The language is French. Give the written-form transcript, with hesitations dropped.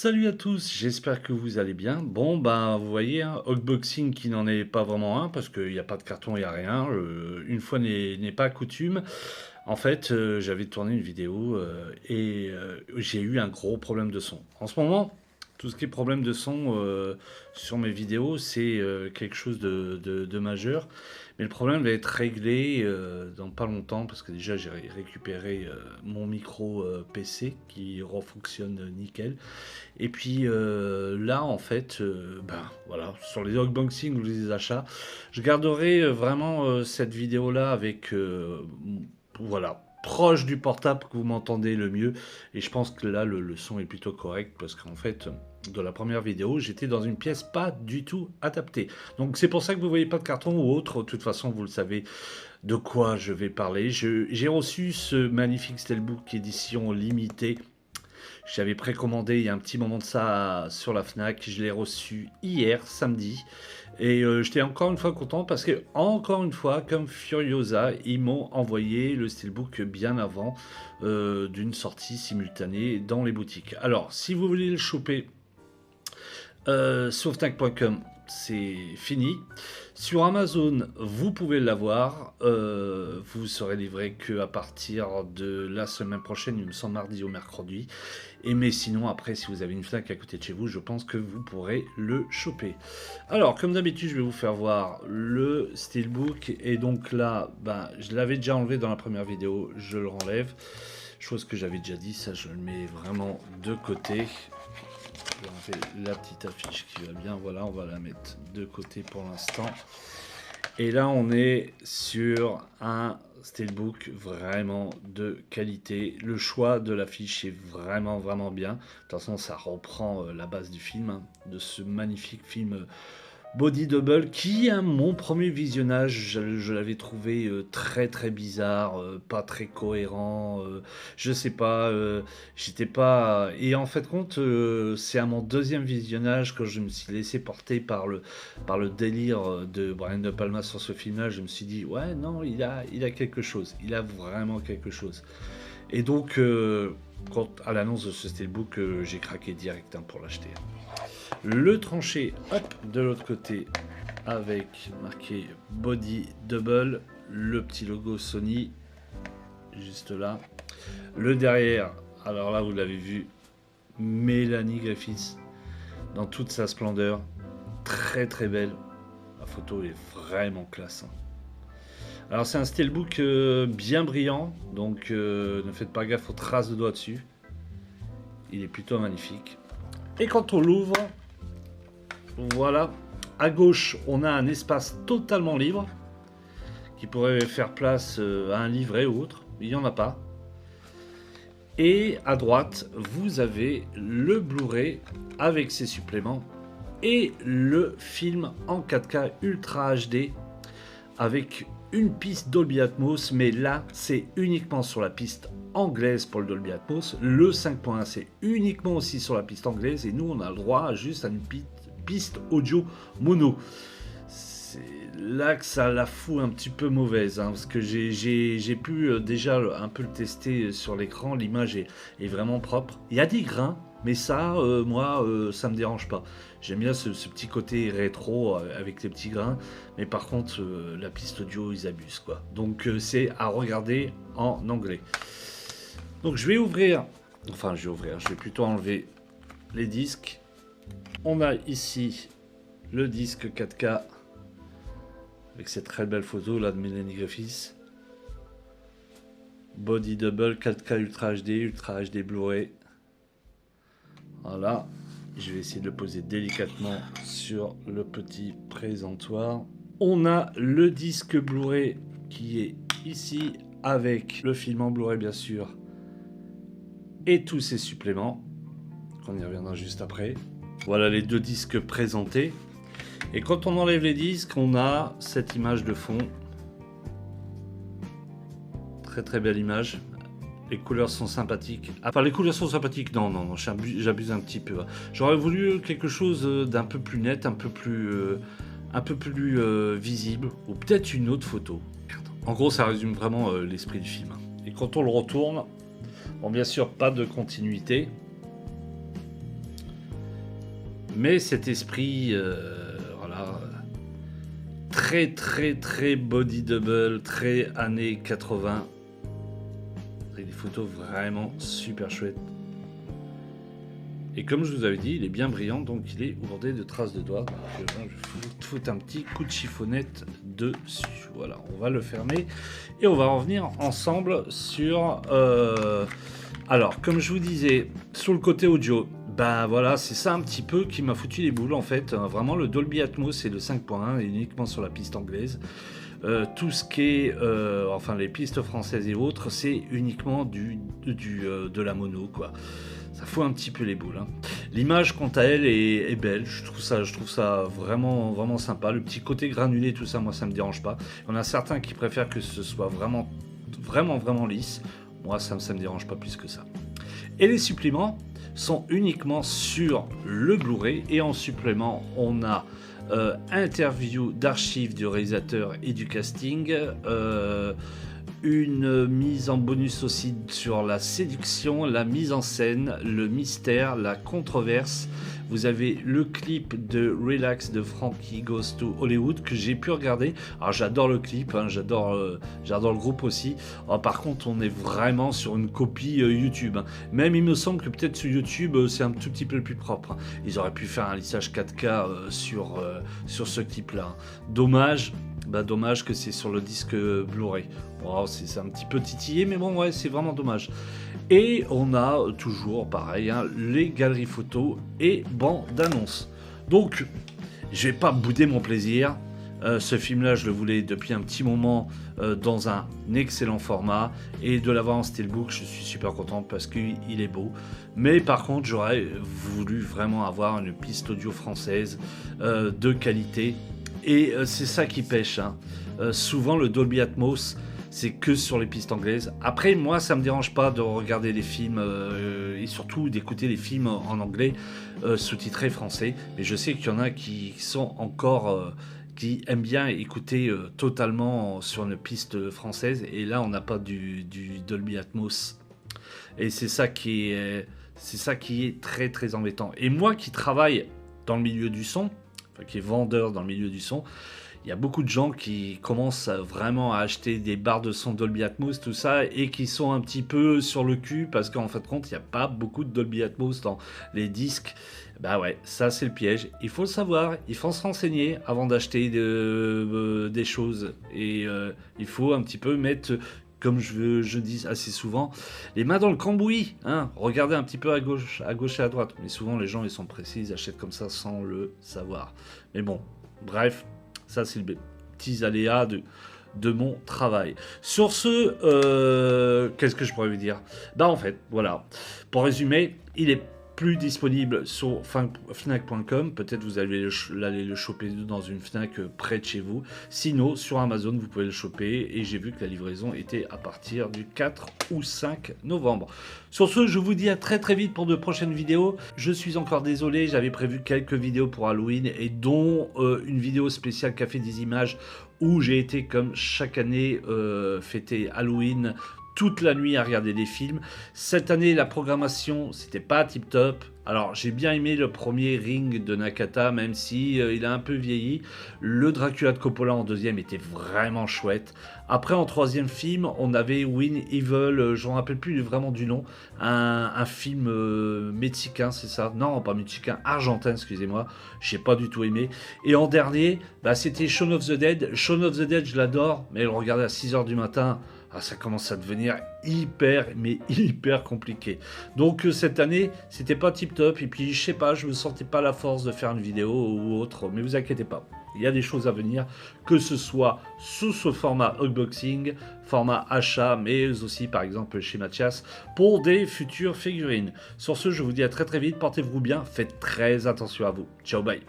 Salut à tous, j'espère que vous allez bien. Bon, ben, vous voyez, hein, unboxing qui n'en est pas vraiment un, parce qu'il n'y a pas de carton, il n'y a rien. Une fois n'est pas coutume. En fait, j'avais tourné une vidéo et j'ai eu un gros problème de son. En ce moment, tout ce qui est problème de son sur mes vidéos, c'est quelque chose de majeur. Mais le problème va être réglé dans pas longtemps parce que déjà j'ai récupéré mon micro PC qui refonctionne nickel. Et puis là, en fait, ben voilà, sur les unboxings ou les achats, je garderai vraiment cette vidéo-là avec, voilà, proche du portable que vous m'entendez le mieux. Et je pense que là, le son est plutôt correct parce qu'en fait, de la première vidéo, j'étais dans une pièce pas du tout adaptée. Donc c'est pour ça que vous voyez pas de carton ou autre. De toute façon, vous le savez de quoi je vais parler. J'ai reçu ce magnifique Steelbook édition limitée. J'avais précommandé il y a un petit moment de ça sur la Fnac. Je l'ai reçu hier, samedi. Et j'étais encore une fois content parce que, encore une fois, comme Furiosa, ils m'ont envoyé le Steelbook bien avant d'une sortie simultanée dans les boutiques. Alors, si vous voulez le choper sur Fnac.com, c'est fini. Sur Amazon, vous pouvez l'avoir. Vous serez livré qu'à partir de la semaine prochaine, il me semble mardi ou mercredi. Et mais sinon, après, si vous avez une Fnac à côté de chez vous, je pense que vous pourrez le choper. Alors, comme d'habitude, je vais vous faire voir le Steelbook. Et donc là, ben, je l'avais déjà enlevé dans la première vidéo, je le renlève. Chose que j'avais déjà dit, ça je le mets vraiment de côté. Je vais enlever la petite affiche qui va bien, voilà, on va la mettre de côté pour l'instant. Et là, on est sur un Steelbook vraiment de qualité. Le choix de l'affiche est vraiment bien. De toute façon, ça reprend la base du film, hein, de ce magnifique film Body Double, qui à mon premier visionnage, je l'avais trouvé très bizarre, pas très cohérent, je sais pas, j'étais pas... Et en fait compte, c'est à mon deuxième visionnage que je me suis laissé porter par le délire de Brian De Palma sur ce film-là, je me suis dit, ouais non, il a quelque chose, il a vraiment quelque chose. Et donc, quand, à l'annonce de ce Steelbook, j'ai craqué direct, hein, pour l'acheter. Le tranché, hop, de l'autre côté, avec marqué Body Double, le petit logo Sony, juste là. Le derrière, alors là, vous l'avez vu, Melanie Griffiths, dans toute sa splendeur, très belle. La photo est vraiment classe, hein. Alors c'est un Steelbook bien brillant, donc ne faites pas gaffe aux traces de doigts dessus. Il est plutôt magnifique. Et quand on l'ouvre, voilà, à gauche, on a un espace totalement libre qui pourrait faire place à un livret ou autre. Il n'y en a pas. Et à droite, vous avez le Blu-ray avec ses suppléments et le film en 4K Ultra HD avec une piste Dolby Atmos, mais là, c'est uniquement sur la piste anglaise pour le Dolby Atmos. Le 5.1, c'est uniquement aussi sur la piste anglaise et nous, on a le droit juste à une piste audio mono. C'est là que ça la fout un petit peu mauvaise, hein, parce que j'ai pu déjà un peu le tester sur l'écran. L'image est vraiment propre. Il y a des grains, mais ça, moi, ça me dérange pas. J'aime bien ce petit côté rétro avec les petits grains, mais par contre, la piste audio, ils abusent, quoi. Donc, c'est à regarder en anglais. Donc, je vais plutôt enlever les disques. On a ici le disque 4K avec cette très belle photo là de Melanie Griffiths. Body Double 4K Ultra HD Blu-ray. Voilà. Je vais essayer de le poser délicatement sur le petit présentoir. On a le disque Blu-ray qui est ici avec le film en Blu-ray bien sûr et tous ses suppléments. On y reviendra juste après. Voilà les deux disques présentés. Et quand on enlève les disques, on a cette image de fond. Très belle image. Les couleurs sont sympathiques. Enfin, les couleurs sont sympathiques. Non, j'abuse un petit peu. J'aurais voulu quelque chose d'un peu plus net, un peu plus visible, ou peut-être une autre photo. En gros, ça résume vraiment l'esprit du film. Et quand on le retourne, bon, bien sûr, pas de continuité. mais cet esprit, voilà, très très très body double, très années 80, avec des photos vraiment super chouettes. Et comme je vous avais dit, il est bien brillant, donc il est bordé de traces de doigts. Donc je vais foutre un petit coup de chiffonnette dessus. Voilà, on va le fermer et on va revenir ensemble sur... Alors, comme je vous disais, sur le côté audio, ben voilà, c'est ça un petit peu qui m'a foutu les boules en fait. Vraiment, le Dolby Atmos, c'est le 5.1 et uniquement sur la piste anglaise. Tout ce qui est, enfin les pistes françaises et autres, c'est uniquement de la mono, quoi. Ça fout un petit peu les boules, hein. L'image, quant à elle, est belle. Je trouve ça vraiment, vraiment sympa. Le petit côté granulé, tout ça, moi, ça me dérange pas. Il y en a certains qui préfèrent que ce soit vraiment, vraiment, vraiment lisse. Moi, ça me dérange pas plus que ça. Et les suppléments sont uniquement sur le Blu-ray. Et en supplément, on a interview d'archives du réalisateur et du casting. Une mise en bonus aussi sur la séduction, la mise en scène, le mystère, la controverse. Vous avez le clip de Relax de Frankie Goes to Hollywood que j'ai pu regarder. Alors j'adore le clip, hein, j'adore le groupe aussi. Alors, par contre, on est vraiment sur une copie YouTube, hein. Même il me semble que peut-être sur YouTube c'est un tout petit peu plus propre, hein. Ils auraient pu faire un lissage 4K sur ce clip-là, hein. Dommage que c'est sur le disque Blu-ray. Wow, c'est un petit peu titillé, mais bon, ouais, c'est vraiment dommage. Et on a toujours, pareil, hein, les galeries photos et bandes annonces. Donc, je vais pas bouder mon plaisir. Ce film-là, je le voulais depuis un petit moment dans un excellent format. Et de l'avoir en steelbook, je suis super content parce qu'il est beau. Mais par contre, j'aurais voulu vraiment avoir une piste audio française de qualité. Et c'est ça qui pêche, hein. Souvent, le Dolby Atmos, c'est que sur les pistes anglaises. Après, moi, ça me dérange pas de regarder les films et surtout d'écouter les films en anglais sous-titrés français. Mais je sais qu'il y en a qui sont encore... qui aiment bien écouter totalement sur une piste française. Et là, on n'a pas du Dolby Atmos. Et c'est ça qui est très, très embêtant. Et moi qui travaille dans le milieu du son, enfin, qui est vendeur dans le milieu du son, il y a beaucoup de gens qui commencent vraiment à acheter des barres de son Dolby Atmos, tout ça, et qui sont un petit peu sur le cul parce qu'en fin de compte, il n'y a pas beaucoup de Dolby Atmos dans les disques. Bah ouais, ça c'est le piège. Il faut le savoir, il faut se renseigner avant d'acheter des choses. Et il faut un petit peu mettre, comme je dis assez souvent, les mains dans le cambouis, hein. Regardez un petit peu à gauche et à droite. Mais souvent les gens ils sont précis, ils achètent comme ça sans le savoir. Mais bon, bref, ça c'est le petit aléa de mon travail. Sur ce, qu'est-ce que je pourrais vous dire? Bah en fait, voilà. Pour résumer, il est plus disponible sur Fnac.com. Peut-être vous allez le choper dans une Fnac près de chez vous. Sinon, sur Amazon, vous pouvez le choper. Et j'ai vu que la livraison était à partir du 4 ou 5 novembre. Sur ce, je vous dis à très très vite pour de prochaines vidéos. Je suis encore désolé, j'avais prévu quelques vidéos pour Halloween et dont une vidéo spéciale Café des Images où j'ai été comme chaque année fêter Halloween toute la nuit à regarder des films. Cette année, la programmation, c'était pas tip top. Alors, j'ai bien aimé le premier Ring de Nakata, même si il a un peu vieilli. Le Dracula de Coppola en deuxième était vraiment chouette. Après, en troisième film, on avait Win Evil, je ne me rappelle plus vraiment du nom, un film mexicain, c'est ça? Non, pas mexicain, argentin, excusez-moi. J'ai pas du tout aimé. Et en dernier, bah, c'était Shaun of the Dead. Shaun of the Dead, je l'adore, mais le regarder à 6h du matin... Ah, ça commence à devenir hyper compliqué. Donc cette année, c'était pas tip top. Et puis, je sais pas, je me sentais pas la force de faire une vidéo ou autre. Mais vous inquiétez pas, il y a des choses à venir, que ce soit sous ce format unboxing, format achat, mais aussi par exemple chez Mathias, pour des futures figurines. Sur ce, je vous dis à très très vite, portez-vous bien, faites très attention à vous. Ciao, bye.